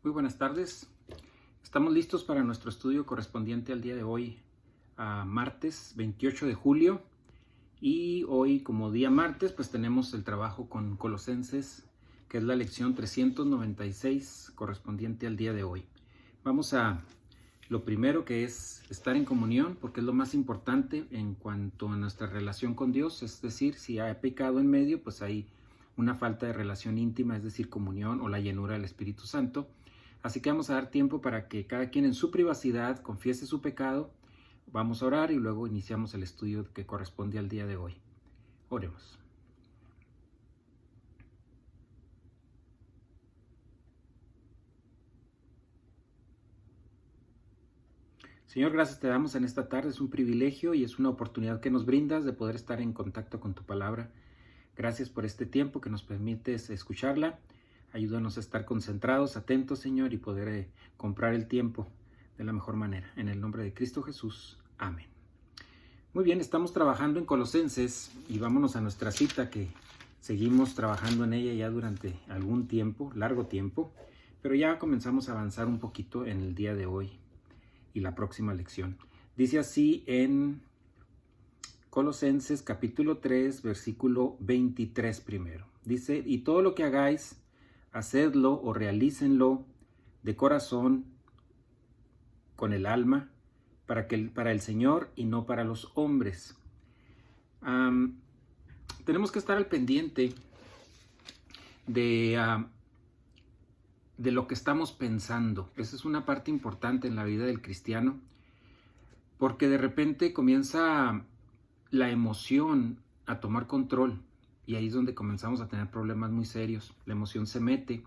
Muy buenas tardes. Estamos listos para nuestro estudio correspondiente al día de hoy, a martes 28 de julio. Y hoy, como día martes, pues tenemos el trabajo con Colosenses, que es la lección 396 correspondiente al día de hoy. Vamos a lo primero, que es estar en comunión, porque es lo más importante en cuanto a nuestra relación con Dios. Es decir, si hay pecado en medio, pues hay una falta de relación íntima, es decir, comunión o la llenura del Espíritu Santo. Así que vamos a dar tiempo para que cada quien en su privacidad confiese su pecado. Vamos a orar y luego iniciamos el estudio que corresponde al día de hoy. Oremos. Señor, gracias te damos en esta tarde. Es un privilegio y es una oportunidad que nos brindas de poder estar en contacto con tu palabra. Gracias por este tiempo que nos permites escucharla. Ayúdanos a estar concentrados, atentos, Señor, y poder comprar el tiempo de la mejor manera. En el nombre de Cristo Jesús. Amén. Muy bien, estamos trabajando en Colosenses y vámonos a nuestra cita, que seguimos trabajando en ella ya durante algún tiempo, largo tiempo, pero ya comenzamos a avanzar un poquito en el día de hoy y la próxima lección. Dice así en Colosenses capítulo 3, versículo 23 primero. Dice, y todo lo que hagáis, hacedlo o realícenlo de corazón, con el alma, para el Señor y no para los hombres. Tenemos que estar al pendiente de lo que estamos pensando. Esa es una parte importante en la vida del cristiano, porque de repente comienza la emoción a tomar control y ahí es donde comenzamos a tener problemas muy serios. La emoción se mete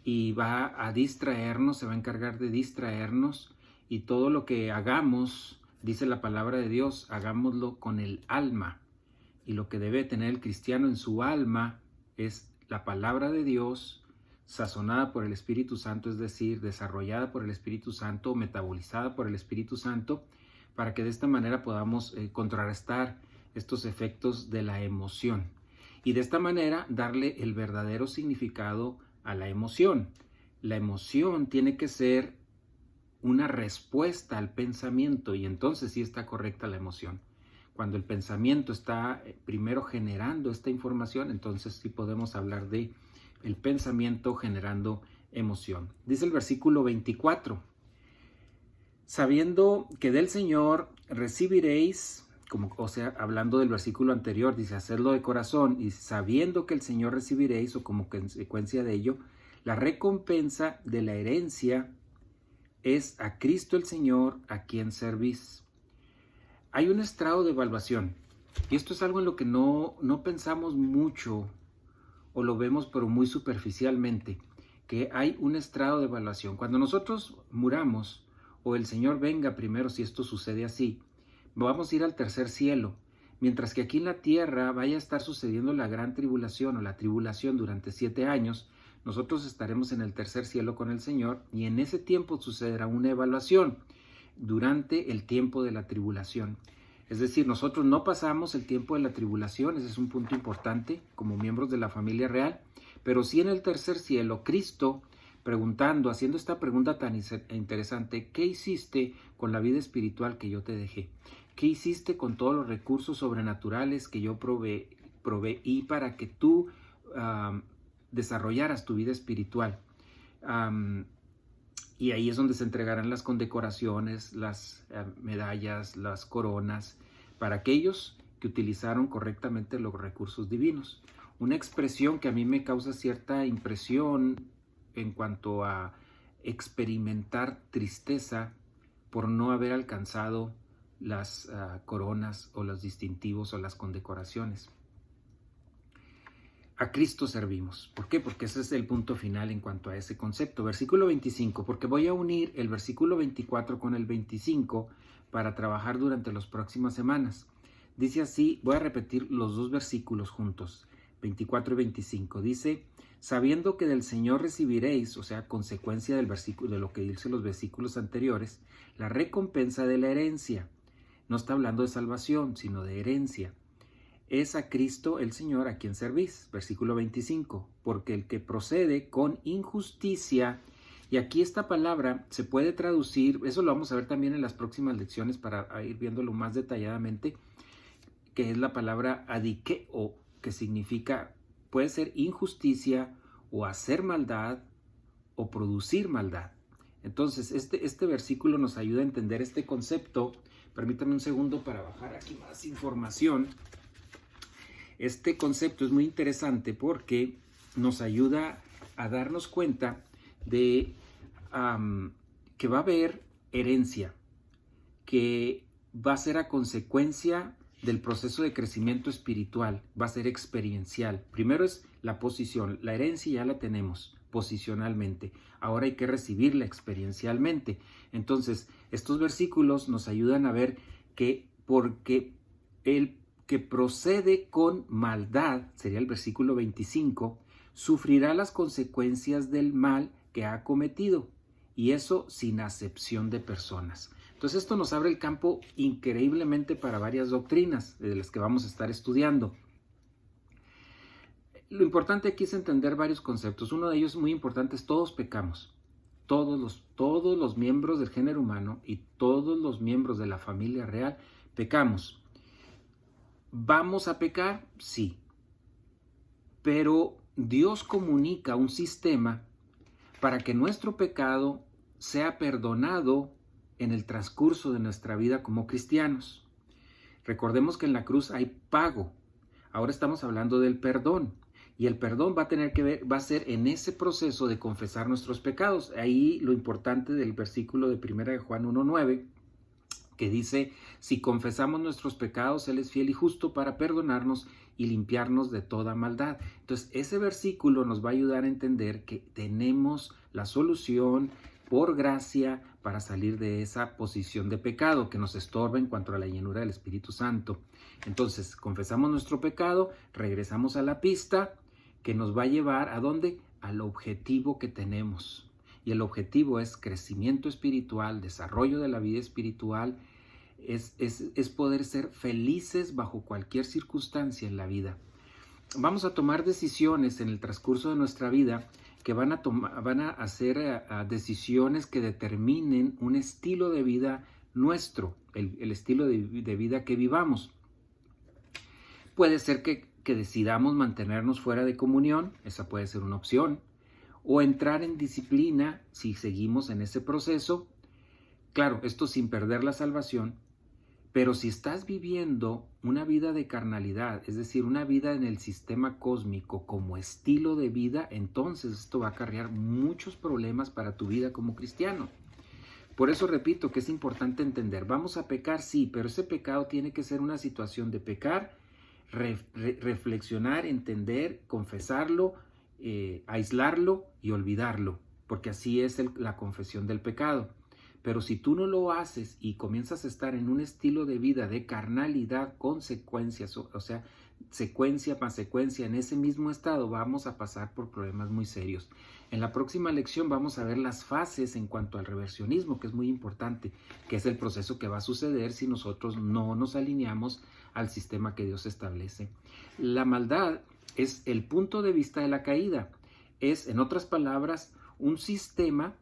y va a distraernos, se va a encargar de distraernos, y todo lo que hagamos, dice la palabra de Dios, hagámoslo con el alma. Y lo que debe tener el cristiano en su alma es la palabra de Dios, sazonada por el Espíritu Santo, es decir, desarrollada por el Espíritu Santo, metabolizada por el Espíritu Santo, para que de esta manera podamos contrarrestar estos efectos de la emoción. Y de esta manera darle el verdadero significado a la emoción. La emoción tiene que ser una respuesta al pensamiento, y entonces sí está correcta la emoción. Cuando el pensamiento está primero generando esta información, entonces sí podemos hablar de el pensamiento generando emoción. Dice el versículo 24, sabiendo que del Señor recibiréis, hablando del versículo anterior, dice hacerlo de corazón, y sabiendo que el Señor recibiréis, o como consecuencia de ello, la recompensa de la herencia es a Cristo el Señor, a quien servís. Hay un estrado de evaluación, y esto es algo en lo que no pensamos mucho, o lo vemos pero muy superficialmente, que hay un estrado de evaluación. Cuando nosotros muramos, o el Señor venga primero, si esto sucede así, vamos a ir al tercer cielo, mientras que aquí en la tierra vaya a estar sucediendo la gran tribulación o la tribulación durante 7 años, nosotros estaremos en el tercer cielo con el Señor, y en ese tiempo sucederá una evaluación durante el tiempo de la tribulación. Es decir, nosotros no pasamos el tiempo de la tribulación, ese es un punto importante como miembros de la familia real, pero sí en el tercer cielo, Cristo haciendo esta pregunta tan interesante: ¿qué hiciste con la vida espiritual que yo te dejé? ¿Qué hiciste con todos los recursos sobrenaturales que yo proveí para que tú desarrollaras tu vida espiritual? Y ahí es donde se entregarán las condecoraciones, las medallas, las coronas, para aquellos que utilizaron correctamente los recursos divinos. Una expresión que a mí me causa cierta impresión en cuanto a experimentar tristeza por no haber alcanzado las coronas o los distintivos o las condecoraciones. A Cristo servimos. ¿Por qué? Porque ese es el punto final en cuanto a ese concepto. Versículo 25, porque voy a unir el versículo 24 con el 25 para trabajar durante las próximas semanas. Dice así, voy a repetir los dos versículos juntos, 24 y 25. Dice, sabiendo que del Señor recibiréis, o sea, consecuencia del versículo, de lo que dice los versículos anteriores, la recompensa de la herencia. No está hablando de salvación, sino de herencia. Es a Cristo el Señor a quien servís. Versículo 25. Porque el que procede con injusticia Y aquí esta palabra se puede traducir, eso lo vamos a ver también en las próximas lecciones para ir viéndolo más detalladamente, que es la palabra adikeo, que significa, puede ser injusticia o hacer maldad o producir maldad. Entonces, este versículo nos ayuda a entender este concepto. Permítame un segundo para bajar aquí más información. Este concepto es muy interesante porque nos ayuda a darnos cuenta de que va a haber herencia, que va a ser a consecuencia del proceso de crecimiento espiritual, va a ser experiencial. Primero es la posición, la herencia ya la tenemos posicionalmente, ahora hay que recibirla experiencialmente. Entonces, estos versículos nos ayudan a ver que porque el que procede con maldad, sería el versículo 25, sufrirá las consecuencias del mal que ha cometido, y eso sin acepción de personas. Entonces esto nos abre el campo increíblemente para varias doctrinas de las que vamos a estar estudiando. Lo importante aquí es entender varios conceptos. Uno de ellos muy importante es todos pecamos. Todos los miembros del género humano y todos los miembros de la familia real pecamos. ¿Vamos a pecar? Sí. Pero Dios comunica un sistema para que nuestro pecado sea perdonado en el transcurso de nuestra vida como cristianos. Recordemos que en la cruz hay pago. Ahora estamos hablando del perdón. Y el perdón va a ser en ese proceso de confesar nuestros pecados. Ahí lo importante del versículo de 1 de Juan 1:9, que dice, si confesamos nuestros pecados, Él es fiel y justo para perdonarnos y limpiarnos de toda maldad. Entonces, ese versículo nos va a ayudar a entender que tenemos la solución por gracia para salir de esa posición de pecado que nos estorba en cuanto a la llenura del Espíritu Santo. Entonces, confesamos nuestro pecado, regresamos a la pista que nos va a llevar ¿a dónde? Al objetivo que tenemos. Y el objetivo es crecimiento espiritual, desarrollo de la vida espiritual, es poder ser felices bajo cualquier circunstancia en la vida. Vamos a tomar decisiones en el transcurso de nuestra vida que van a hacer decisiones que determinen un estilo de vida nuestro, el estilo de vida que vivamos. Puede ser que decidamos mantenernos fuera de comunión, esa puede ser una opción, o entrar en disciplina si seguimos en ese proceso. Claro, esto sin perder la salvación, pero si estás viviendo una vida de carnalidad, es decir, una vida en el sistema cósmico como estilo de vida, entonces esto va a acarrear muchos problemas para tu vida como cristiano. Por eso repito que es importante entender, vamos a pecar, sí, pero ese pecado tiene que ser una situación de pecar, reflexionar, entender, confesarlo, aislarlo y olvidarlo, porque así es la confesión del pecado. Pero si tú no lo haces y comienzas a estar en un estilo de vida de carnalidad, consecuencias, o sea, secuencia más secuencia, en ese mismo estado vamos a pasar por problemas muy serios. En la próxima lección vamos a ver las fases en cuanto al reversionismo, que es muy importante, que es el proceso que va a suceder si nosotros no nos alineamos al sistema que Dios establece. La maldad es el punto de vista de la caída. Es, en otras palabras, un sistema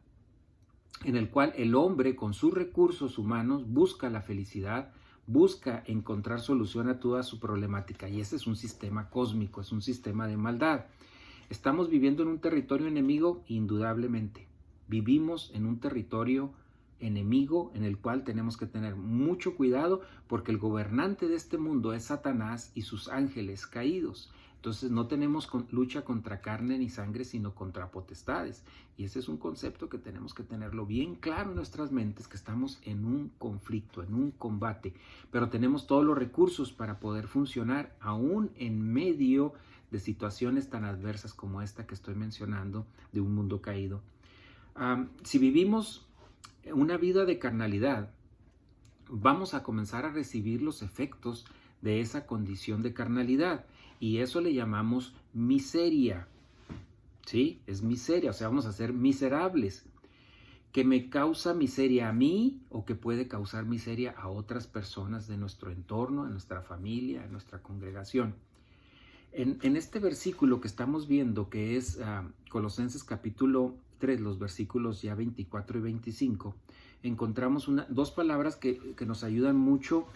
en el cual el hombre con sus recursos humanos busca la felicidad, busca encontrar solución a toda su problemática, y ese es un sistema cósmico, es un sistema de maldad. ¿Estamos viviendo en un territorio enemigo? Indudablemente. Vivimos en un territorio enemigo en el cual tenemos que tener mucho cuidado porque el gobernante de este mundo es Satanás y sus ángeles caídos. Entonces no tenemos lucha contra carne ni sangre, sino contra potestades. Y ese es un concepto que tenemos que tenerlo bien claro en nuestras mentes, que estamos en un conflicto, en un combate. Pero tenemos todos los recursos para poder funcionar aún en medio de situaciones tan adversas como esta que estoy mencionando, de un mundo caído. Si vivimos una vida de carnalidad, vamos a comenzar a recibir los efectos de esa condición de carnalidad. Y eso le llamamos miseria, ¿sí? Es miseria, o sea, vamos a ser miserables. Que me causa miseria a mí o que puede causar miseria a otras personas de nuestro entorno, a nuestra familia, a nuestra congregación. En este versículo que estamos viendo, que es Colosenses capítulo 3, los versículos ya 24 y 25, encontramos dos palabras que nos ayudan mucho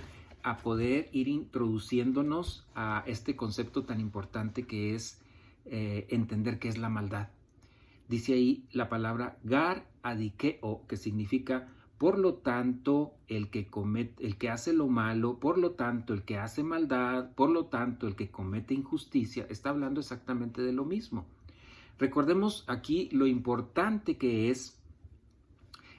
a poder ir introduciéndonos a este concepto tan importante que es entender qué es la maldad. Dice ahí la palabra gar adikeo, que significa por lo tanto el que hace lo malo, por lo tanto el que hace maldad, por lo tanto el que comete injusticia. Está hablando exactamente de lo mismo. Recordemos aquí lo importante que es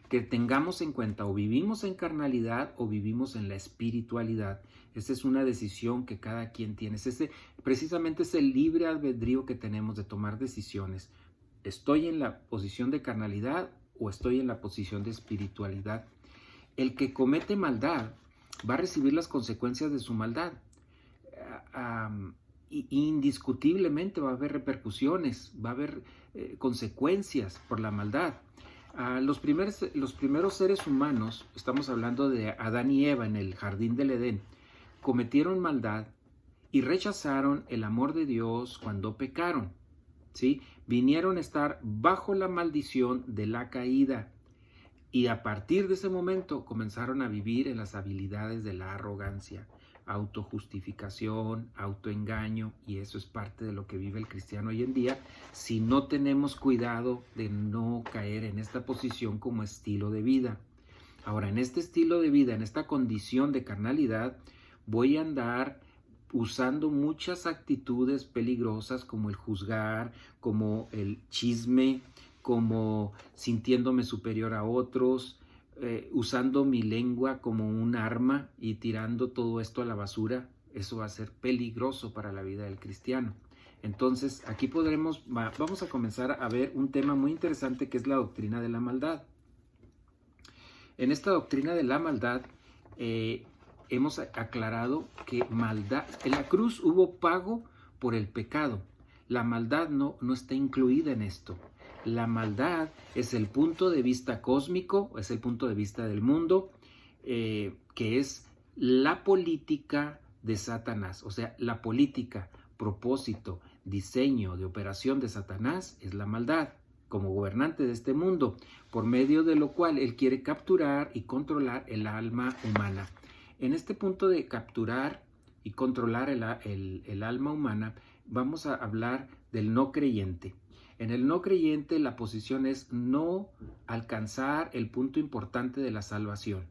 que tengamos en cuenta o vivimos en carnalidad o vivimos en la espiritualidad. Esa es una decisión que cada quien tiene. Precisamente es el libre albedrío que tenemos de tomar decisiones. ¿Estoy en la posición de carnalidad o estoy en la posición de espiritualidad? El que comete maldad va a recibir las consecuencias de su maldad. Indiscutiblemente va a haber repercusiones, va a haber consecuencias por la maldad. Los primeros seres humanos, estamos hablando de Adán y Eva en el jardín del Edén, cometieron maldad y rechazaron el amor de Dios cuando pecaron. ¿Sí? Vinieron a estar bajo la maldición de la caída y a partir de ese momento comenzaron a vivir en las habilidades de la arrogancia, autojustificación, autoengaño, y eso es parte de lo que vive el cristiano hoy en día si no tenemos cuidado de no caer en esta posición como estilo de vida. Ahora, en este estilo de vida, en esta condición de carnalidad, voy a andar usando muchas actitudes peligrosas como el juzgar, como el chisme, como sintiéndome superior a otros, usando mi lengua como un arma y tirando todo esto a la basura. Eso va a ser peligroso para la vida del cristiano. Entonces, aquí vamos a comenzar a ver un tema muy interesante que es la doctrina de la maldad. En esta doctrina de la maldad, hemos aclarado que maldad, en la cruz hubo pago por el pecado. La maldad no está incluida en esto. La maldad es el punto de vista cósmico, es el punto de vista del mundo, que es la política de Satanás. O sea, la política, propósito, diseño de operación de Satanás es la maldad como gobernante de este mundo, por medio de lo cual él quiere capturar y controlar el alma humana. En este punto de capturar y controlar el alma humana, vamos a hablar del no creyente. En el no creyente la posición es no alcanzar el punto importante de la salvación.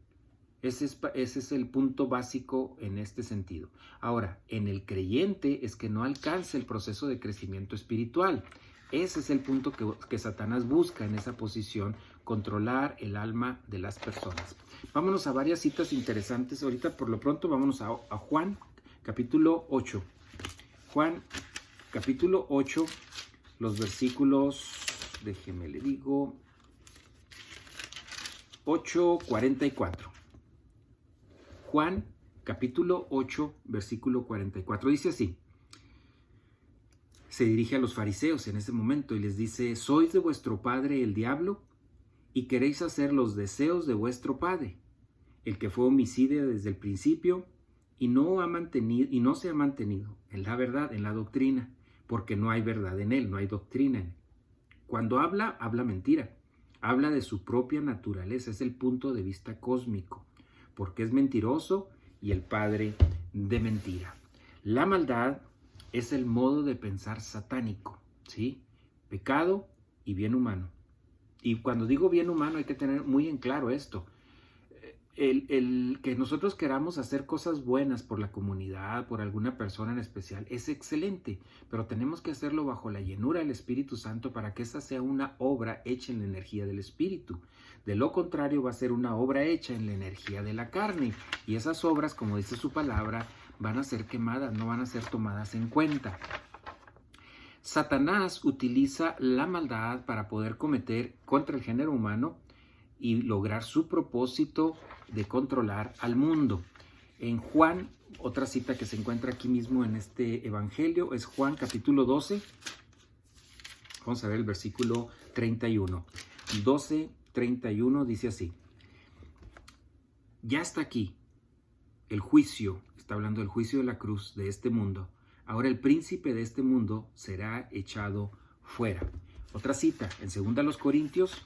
Ese es el punto básico en este sentido. Ahora, en el creyente es que no alcance el proceso de crecimiento espiritual. Ese es el punto que Satanás busca en esa posición, controlar el alma de las personas. Vámonos a varias citas interesantes. Ahorita por lo pronto vámonos a Juan capítulo 8. Juan capítulo 8, los versículos, déjeme le digo, 8:44. Juan capítulo 8, versículo 44. Dice así. Se dirige a los fariseos en ese momento y les dice: ¿sois de vuestro padre el diablo y queréis hacer los deseos de vuestro padre, el que fue homicida desde el principio y no se ha mantenido en la verdad, en la doctrina, porque no hay verdad en él, no hay doctrina en él? Cuando habla mentira, habla de su propia naturaleza, es el punto de vista cósmico, porque es mentiroso y el padre de mentira. La maldad es el modo de pensar satánico, ¿sí? Pecado y bien humano. Y cuando digo bien humano hay que tener muy en claro esto. El que nosotros queramos hacer cosas buenas por la comunidad, por alguna persona en especial, es excelente, pero tenemos que hacerlo bajo la llenura del Espíritu Santo para que esa sea una obra hecha en la energía del Espíritu. De lo contrario, va a ser una obra hecha en la energía de la carne. Y esas obras, como dice su palabra, van a ser quemadas, no van a ser tomadas en cuenta. Satanás utiliza la maldad para poder cometer contra el género humano y lograr su propósito de controlar al mundo. En Juan, otra cita que se encuentra aquí mismo en este evangelio, es Juan capítulo 12. Vamos a ver el versículo 31. 12:31 dice así: ya está aquí el juicio, está hablando del juicio de la cruz de este mundo. Ahora el príncipe de este mundo será echado fuera. Otra cita en 2 Corintios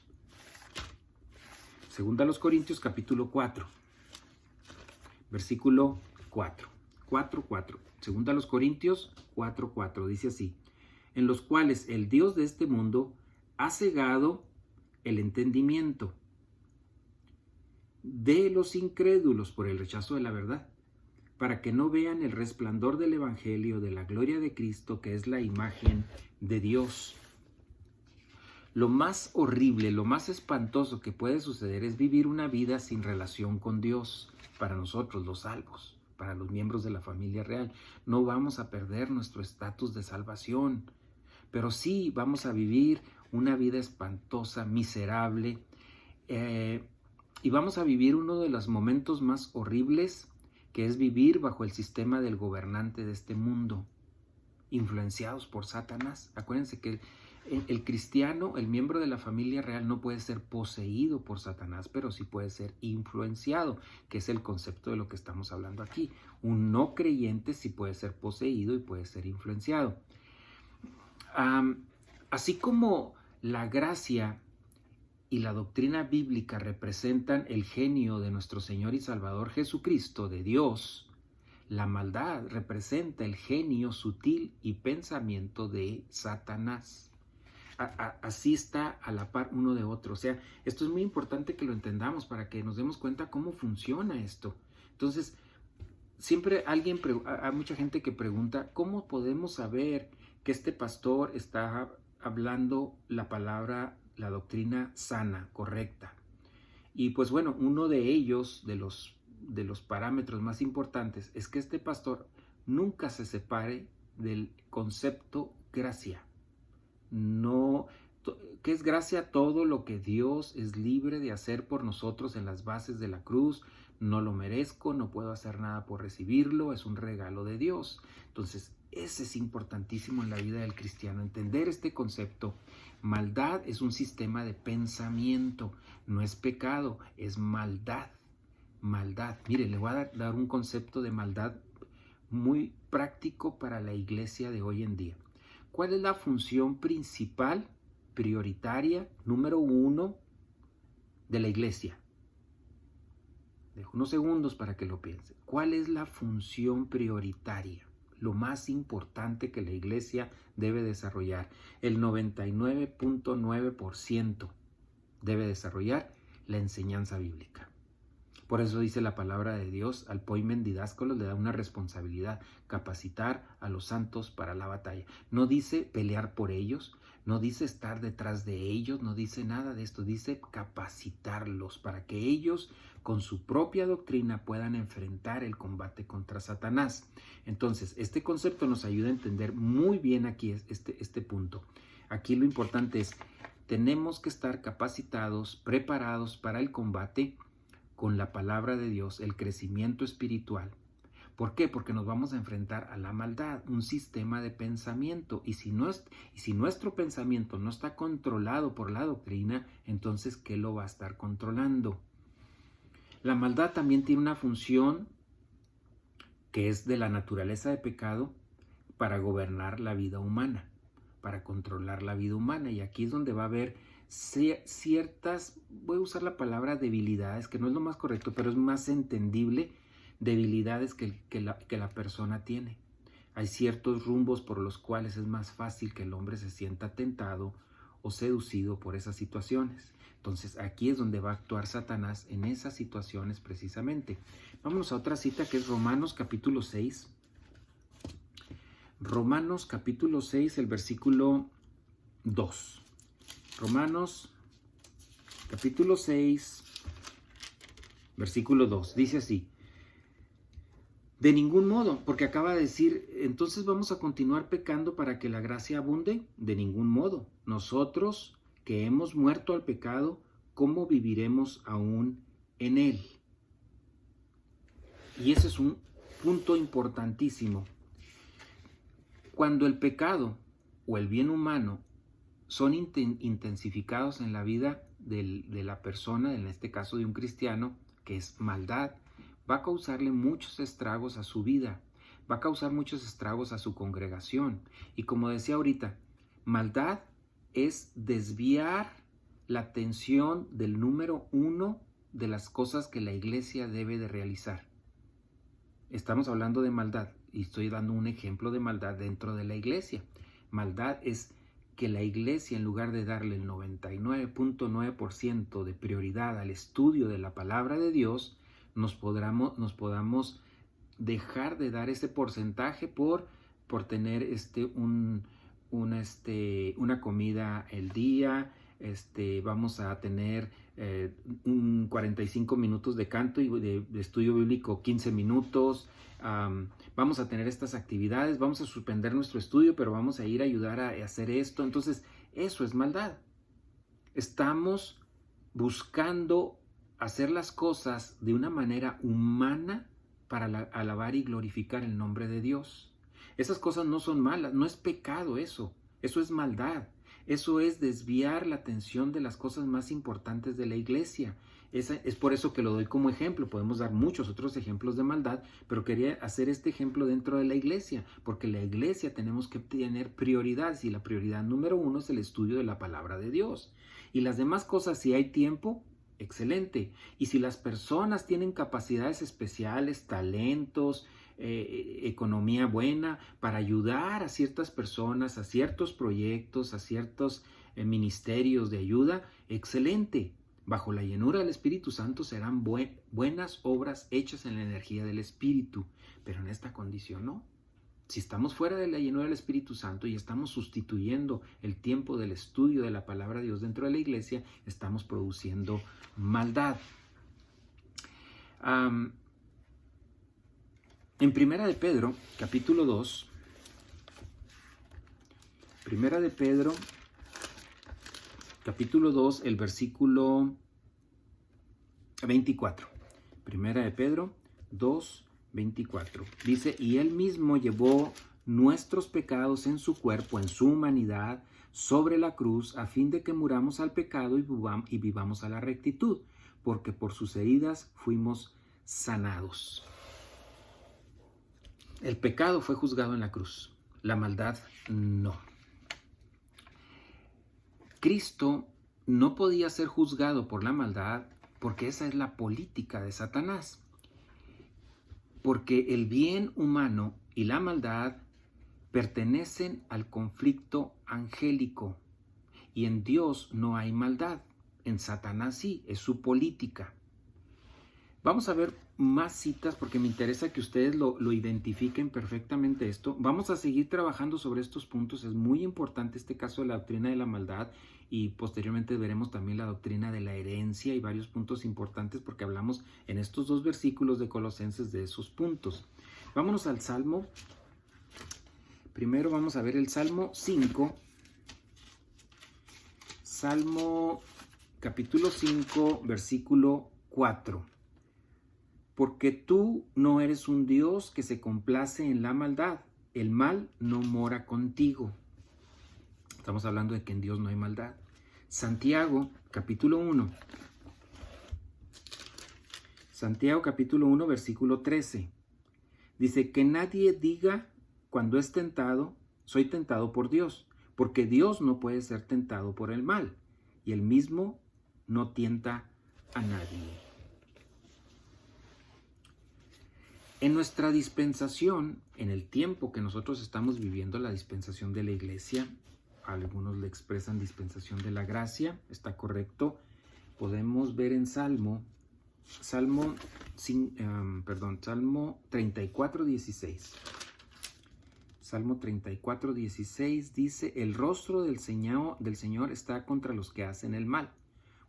capítulo 4, versículo 4. 4:4. 2 Corintios 4:4 dice así: en los cuales el Dios de este mundo ha cegado el entendimiento de los incrédulos por el rechazo de la verdad, para que no vean el resplandor del evangelio de la gloria de Cristo, que es la imagen de Dios. Lo más horrible, lo más espantoso que puede suceder es vivir una vida sin relación con Dios. Para nosotros, los salvos, para los miembros de la familia real, no vamos a perder nuestro estatus de salvación, pero sí vamos a vivir una vida espantosa, miserable, y vamos a vivir uno de los momentos más horribles, que es vivir bajo el sistema del gobernante de este mundo, influenciados por Satanás. Acuérdense que el cristiano, el miembro de la familia real, no puede ser poseído por Satanás, pero sí puede ser influenciado, que es el concepto de lo que estamos hablando aquí. Un no creyente sí puede ser poseído y puede ser influenciado. Así como la gracia y la doctrina bíblica representan el genio de nuestro Señor y Salvador Jesucristo, de Dios, la maldad representa el genio sutil y pensamiento de Satanás. Así está a la par uno de otro. O sea, esto es muy importante que lo entendamos para que nos demos cuenta cómo funciona esto. Entonces, siempre hay mucha gente que pregunta, ¿cómo podemos saber que este pastor está hablando la palabra, la doctrina sana, correcta? Y pues bueno, uno de ellos, de los parámetros más importantes, es que este pastor nunca se separe del concepto gracia. No, ¿qué es gracia? Todo lo que Dios es libre de hacer por nosotros en las bases de la cruz. No lo merezco, no puedo hacer nada por recibirlo, es un regalo de Dios. Entonces, ese es importantísimo en la vida del cristiano, entender este concepto. Maldad es un sistema de pensamiento, no es pecado, es maldad. Maldad. Mire, le voy a dar un concepto de maldad muy práctico para la iglesia de hoy en día. ¿Cuál es la función principal, prioritaria, número 1 de la iglesia? Dejo unos segundos para que lo piensen. ¿Cuál es la función prioritaria? Lo más importante que la iglesia debe desarrollar. El 99.9% debe desarrollar la enseñanza bíblica. Por eso dice la palabra de Dios, al poimen didáscalos le da una responsabilidad, capacitar a los santos para la batalla. No dice pelear por ellos, no dice estar detrás de ellos, no dice nada de esto, dice capacitarlos para que ellos con su propia doctrina puedan enfrentar el combate contra Satanás. Entonces, este concepto nos ayuda a entender muy bien aquí este punto. Aquí lo importante es, tenemos que estar capacitados, preparados para el combate con la palabra de Dios, el crecimiento espiritual. ¿Por qué? Porque nos vamos a enfrentar a la maldad, un sistema de pensamiento. Y si nuestro pensamiento no está controlado por la doctrina, entonces, ¿qué lo va a estar controlando? La maldad también tiene una función que es de la naturaleza de pecado para gobernar la vida humana, para controlar la vida humana. Y aquí es donde va a haber ciertas, voy a usar la palabra debilidades, que no es lo más correcto, pero es más entendible, debilidades que la persona tiene. Hay ciertos rumbos por los cuales es más fácil que el hombre se sienta tentado o seducido por esas situaciones. Entonces aquí es donde va a actuar Satanás en esas situaciones precisamente. Vámonos a otra cita que es Romanos capítulo 6. Romanos capítulo 6, el versículo 2. Romanos capítulo 6, versículo 2, dice así: de ningún modo, porque acaba de decir, entonces vamos a continuar pecando para que la gracia abunde. De ningún modo. Nosotros que hemos muerto al pecado, ¿cómo viviremos aún en él? Y ese es un punto importantísimo. Cuando el pecado o el bien humano son intensificados en la vida de la persona, en este caso de un cristiano, que es maldad, va a causarle muchos estragos a su vida. va a causar muchos estragos a su congregación. Y como decía ahorita, maldad es desviar la atención del número uno de las cosas que la iglesia debe de realizar. Estamos hablando de maldad y estoy dando un ejemplo de maldad dentro de la iglesia. Maldad es que la iglesia, en lugar de darle el 99.9% de prioridad al estudio de la palabra de Dios, nos podamos dejar de dar ese porcentaje por tener una comida el día, vamos a tener 45 minutos de canto y de estudio bíblico 15 minutos, vamos a tener estas actividades, vamos a suspender nuestro estudio, pero vamos a ir a ayudar a hacer esto. Entonces, eso es maldad. Estamos buscando hacer las cosas de una manera humana para alabar y glorificar el nombre de Dios. Esas cosas no son malas, no es pecado eso es maldad. Eso es desviar la atención de las cosas más importantes de la iglesia. Es por eso que lo doy como ejemplo. Podemos dar muchos otros ejemplos de maldad, pero quería hacer este ejemplo dentro de la iglesia, porque la iglesia tenemos que tener prioridades y la prioridad número uno es el estudio de la palabra de Dios. Y las demás cosas, si hay tiempo, excelente. Y si las personas tienen capacidades especiales, talentos, economía buena para ayudar a ciertas personas, a ciertos proyectos, a ciertos ministerios de ayuda, excelente. Bajo la llenura del Espíritu Santo serán buenas obras hechas en la energía del Espíritu, pero en esta condición no. Si estamos fuera de la llenura del Espíritu Santo y estamos sustituyendo el tiempo del estudio de la palabra de Dios dentro de la iglesia, estamos produciendo maldad. En Primera de Pedro, capítulo 2, Primera de Pedro, capítulo 2, el versículo 24. Primera de Pedro 2, 24. Dice, y Él mismo llevó nuestros pecados en su cuerpo, en su humanidad, sobre la cruz, a fin de que muramos al pecado y vivamos a la rectitud, porque por sus heridas fuimos sanados. El pecado fue juzgado en la cruz, la maldad no. Cristo no podía ser juzgado por la maldad porque esa es la política de Satanás. Porque el bien humano y la maldad pertenecen al conflicto angélico y en Dios no hay maldad, en Satanás sí, es su política. Vamos a ver más citas porque me interesa que ustedes lo identifiquen perfectamente esto. Vamos a seguir trabajando sobre estos puntos. Es muy importante este caso de la doctrina de la maldad y posteriormente veremos también la doctrina de la herencia y varios puntos importantes porque hablamos en estos dos versículos de Colosenses de esos puntos. Vámonos al Salmo. Primero vamos a ver el Salmo 5. Salmo capítulo 5, versículo 4. Porque tú no eres un Dios que se complace en la maldad. El mal no mora contigo. Estamos hablando de que en Dios no hay maldad. Santiago, capítulo 1. Santiago, capítulo 1, versículo 13. Dice, que nadie diga cuando es tentado, soy tentado por Dios. Porque Dios no puede ser tentado por el mal. Y él mismo no tienta a nadie. En nuestra dispensación, en el tiempo que nosotros estamos viviendo, la dispensación de la iglesia, algunos le expresan dispensación de la gracia, está correcto. Podemos ver en Salmo 34:16. Salmo 34:16 dice, el rostro del Señor está contra los que hacen el mal,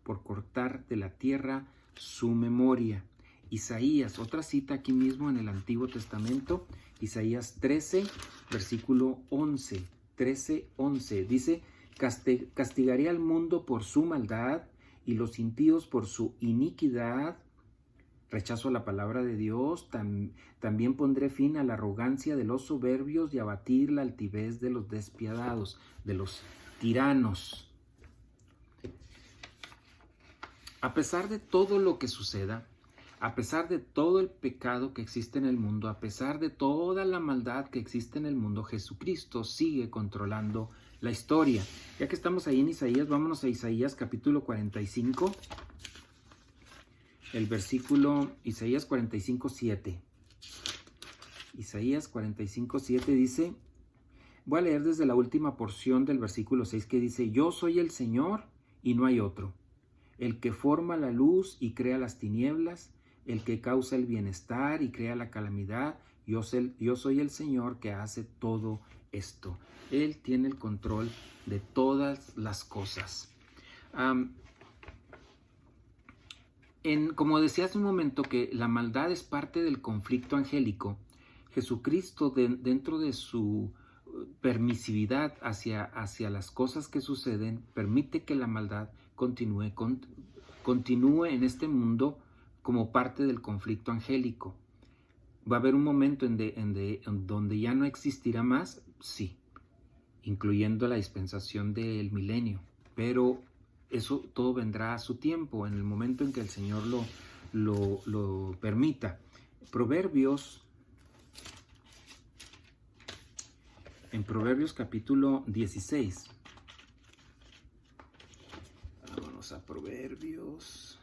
por cortar de la tierra su memoria. Isaías, otra cita aquí mismo en el Antiguo Testamento, Isaías 13, versículo 11, 13:11, dice, castigaré al mundo por su maldad y los impíos por su iniquidad. Rechazo la palabra de Dios, también pondré fin a la arrogancia de los soberbios y abatir la altivez de los despiadados, de los tiranos. A pesar de todo lo que suceda, A pesar de todo el pecado que existe en el mundo, a pesar de toda la maldad que existe en el mundo, Jesucristo sigue controlando la historia. Ya que estamos ahí en Isaías, vámonos a Isaías capítulo 45, el versículo Isaías 45, 7. Isaías 45, 7 dice, voy a leer desde la última porción del versículo 6 que dice, yo soy el Señor y no hay otro, el que forma la luz y crea las tinieblas, el que causa el bienestar y crea la calamidad, yo soy el Señor que hace todo esto. Él tiene el control de todas las cosas. Como decía hace un momento que la maldad es parte del conflicto angélico, Jesucristo dentro de su permisividad hacia las cosas que suceden, permite que la maldad continúe en este mundo como parte del conflicto angélico. ¿Va a haber un momento en donde ya no existirá más? Sí, incluyendo la dispensación del milenio, pero eso todo vendrá a su tiempo, en el momento en que el Señor lo permita. En Proverbios capítulo 16. Vámonos a Proverbios.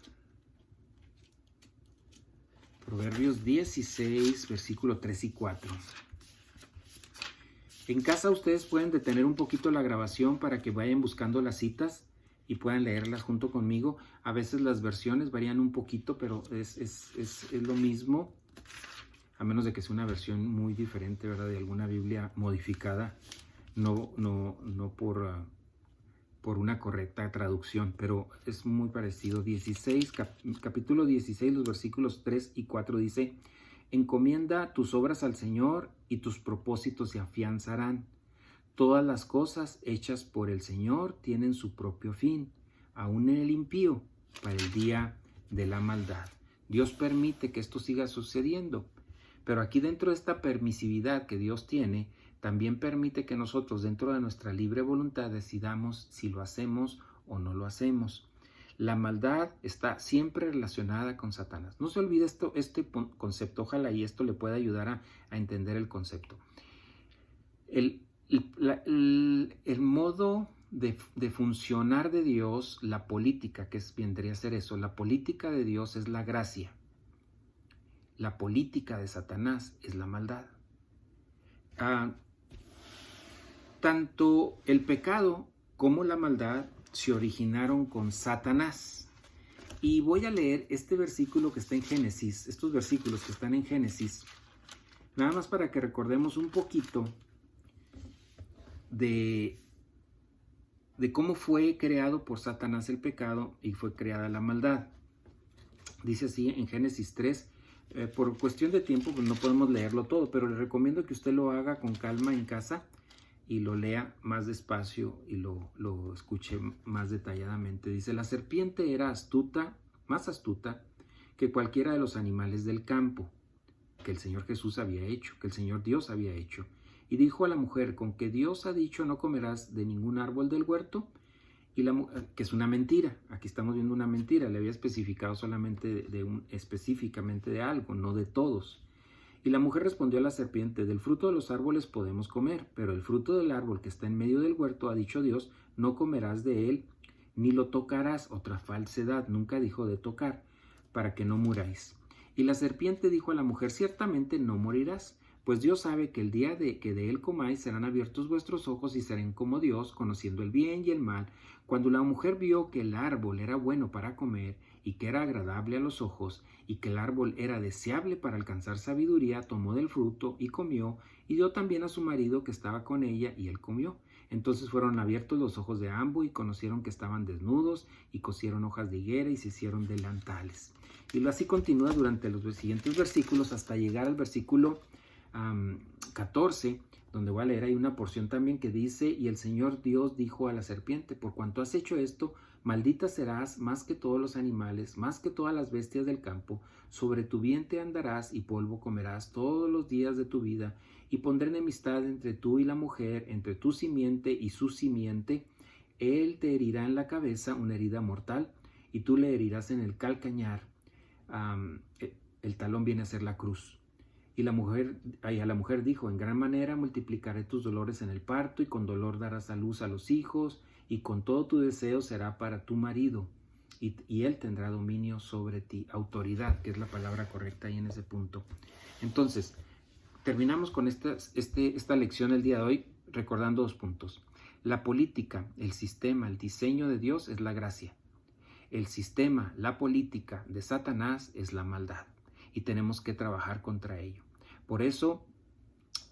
Proverbios 16, versículo 3 y 4. En casa ustedes pueden detener un poquito la grabación para que vayan buscando las citas y puedan leerlas junto conmigo. A veces las versiones varían un poquito, pero es lo mismo, a menos de que sea una versión muy diferente, ¿verdad? De alguna Biblia modificada, no por una correcta traducción, pero es muy parecido. Capítulo 16, los versículos 3 y 4 dice, encomienda tus obras al Señor y tus propósitos se afianzarán. Todas las cosas hechas por el Señor tienen su propio fin, aún en el impío, para el día de la maldad. Dios permite que esto siga sucediendo, pero aquí dentro de esta permisividad que Dios tiene, también permite que nosotros dentro de nuestra libre voluntad decidamos si lo hacemos o no lo hacemos. La maldad está siempre relacionada con Satanás. No se olvide este concepto, ojalá y esto le pueda ayudar a entender el concepto. El modo de funcionar de Dios, la política, que vendría a ser eso, la política de Dios es la gracia. La política de Satanás es la maldad. Tanto el pecado como la maldad se originaron con Satanás. Y voy a leer este versículo que está en Génesis, estos versículos que están en Génesis, nada más para que recordemos un poquito de cómo fue creado por Satanás el pecado y fue creada la maldad. Dice así en Génesis 3, por cuestión de tiempo pues no podemos leerlo todo, pero le recomiendo que usted lo haga con calma en casa y lo lea más despacio y lo escuche más detalladamente. Dice, la serpiente era más astuta que cualquiera de los animales del campo que el Señor Jesús había hecho, que el Señor Dios había hecho. Y dijo a la mujer, con que Dios ha dicho no comerás de ningún árbol del huerto, que es una mentira. Aquí estamos viendo una mentira, le había especificado solamente específicamente de algo, no de todos. Y la mujer respondió a la serpiente, del fruto de los árboles podemos comer, pero el fruto del árbol que está en medio del huerto, ha dicho Dios, no comerás de él, ni lo tocarás. Otra falsedad, nunca dijo de tocar, para que no muráis. Y la serpiente dijo a la mujer, ciertamente no morirás, pues Dios sabe que el día que de él comáis serán abiertos vuestros ojos y serán como Dios, conociendo el bien y el mal. Cuando la mujer vio que el árbol era bueno para comer y que era agradable a los ojos y que el árbol era deseable para alcanzar sabiduría, tomó del fruto y comió y dio también a su marido que estaba con ella y él comió. Entonces fueron abiertos los ojos de ambos y conocieron que estaban desnudos y cosieron hojas de higuera y se hicieron delantales. Y así continúa durante los siguientes versículos hasta llegar al versículo 14, donde voy a leer ahí una porción también que dice, y el Señor Dios dijo a la serpiente, por cuanto has hecho esto, maldita serás más que todos los animales, más que todas las bestias del campo, sobre tu vientre andarás y polvo comerás todos los días de tu vida, y pondré enemistad entre tú y la mujer, entre tu simiente y su simiente, él te herirá en la cabeza una herida mortal, y tú le herirás en el calcañar. el talón viene a ser la cruz. Y a la mujer dijo, en gran manera multiplicaré tus dolores en el parto, y con dolor darás a luz a los hijos, y con todo tu deseo será para tu marido, y él tendrá dominio sobre ti, autoridad, que es la palabra correcta ahí en ese punto. Entonces, terminamos con esta lección el día de hoy recordando 2 puntos. La política, el sistema, el diseño de Dios es la gracia. El sistema, la política de Satanás es la maldad, y tenemos que trabajar contra ello. Por eso,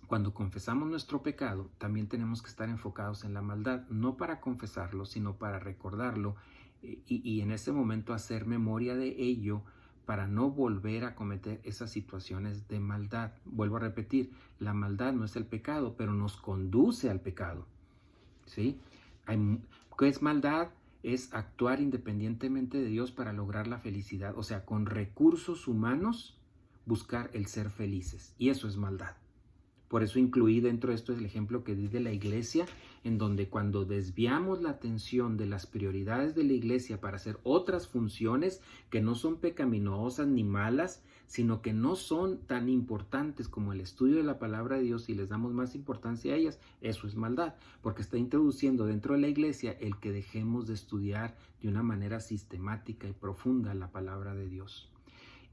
cuando confesamos nuestro pecado, también tenemos que estar enfocados en la maldad, no para confesarlo, sino para recordarlo y en ese momento hacer memoria de ello para no volver a cometer esas situaciones de maldad. Vuelvo a repetir, la maldad no es el pecado, pero nos conduce al pecado, ¿sí? ¿Qué es maldad? Es actuar independientemente de Dios para lograr la felicidad, o sea, con recursos humanos buscar el ser felices, y eso es maldad. Por eso incluí dentro de esto el ejemplo que di de la iglesia, en donde cuando desviamos la atención de las prioridades de la iglesia para hacer otras funciones que no son pecaminosas ni malas, sino que no son tan importantes como el estudio de la palabra de Dios, y les damos más importancia a ellas, eso es maldad, porque está introduciendo dentro de la iglesia el que dejemos de estudiar de una manera sistemática y profunda la palabra de Dios.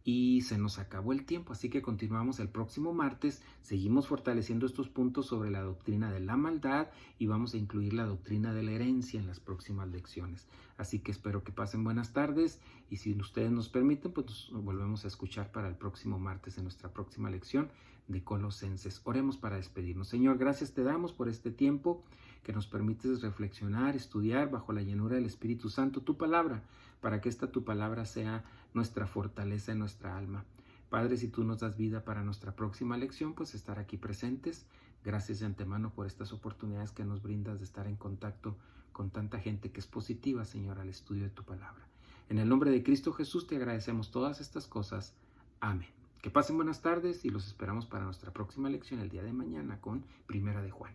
Y se nos acabó el tiempo, así que continuamos el próximo martes. Seguimos fortaleciendo estos puntos sobre la doctrina de la maldad, y vamos a incluir la doctrina de la herencia en las próximas lecciones. Así que espero que pasen buenas tardes, y si ustedes nos permiten, pues nos volvemos a escuchar para el próximo martes en nuestra próxima lección de Colosenses. Oremos para despedirnos. Señor, gracias te damos por este tiempo que nos permites reflexionar, estudiar bajo la llenura del Espíritu Santo tu palabra, para que esta tu palabra sea nuestra fortaleza en nuestra alma. Padre, si tú nos das vida para nuestra próxima lección, pues estar aquí presentes. Gracias de antemano por estas oportunidades que nos brindas de estar en contacto con tanta gente que es positiva, Señor, al estudio de tu palabra. En el nombre de Cristo Jesús te agradecemos todas estas cosas. Amén. Que pasen buenas tardes, y los esperamos para nuestra próxima lección el día de mañana con Primera de Juan.